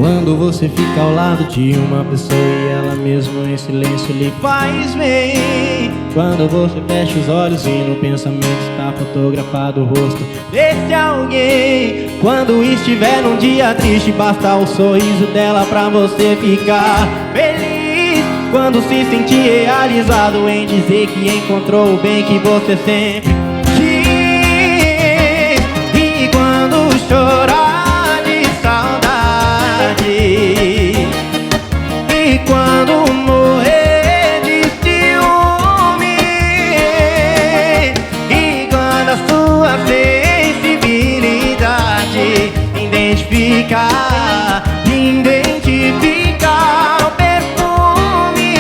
Quando você fica ao lado de uma pessoa e ela mesmo em silêncio lhe faz bem. Quando você fecha os olhos e no pensamento está fotografado o rosto desse alguém. Quando estiver num dia triste, basta o sorriso dela pra você ficar feliz. Quando se sentir realizado em dizer que encontrou o bem que você sempre quis. E quando chorar de saudade, e quando morrer de ciúme, e quando a sua sensibilidade identificar o perfume.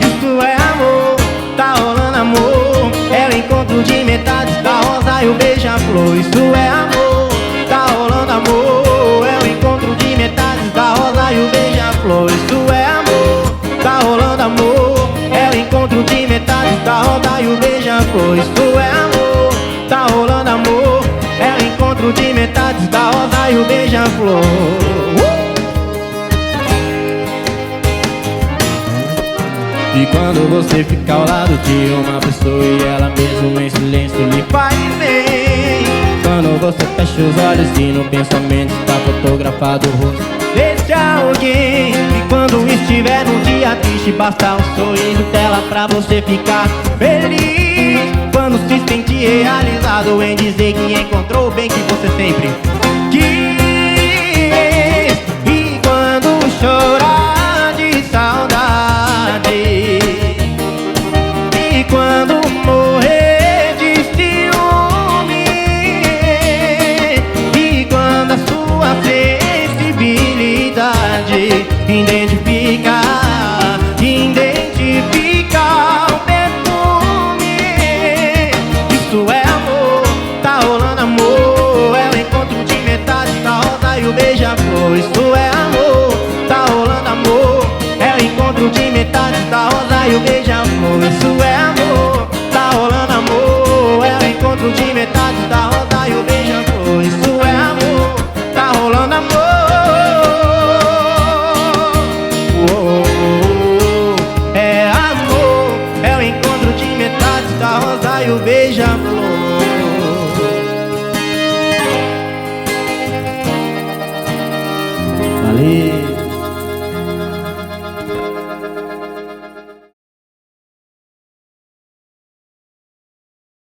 Isso é amor, tá rolando amor. É o encontro de metades da rosa e o beija-flor. Isso é amor, tá rolando amor. É o encontro de metades da rosa e o beija-flor. Isso é amor, tá rolando amor. É o encontro de metades da rosa e o beija-flor. Isso é amor, tá rolando amor. É o encontro de metades da rosa e o beija-flor. E quando você fica ao lado de uma pessoa e ela mesmo em silêncio lhe faz bem. Quando você fecha os olhos e no pensamento está fotografado o rosto desse alguém. E quando estiver num dia triste, basta um sorriso dela pra você ficar feliz. Quando se sentir realizado em dizer que encontrou o bem que você sempre quis. E quando chorar de saudade, e quando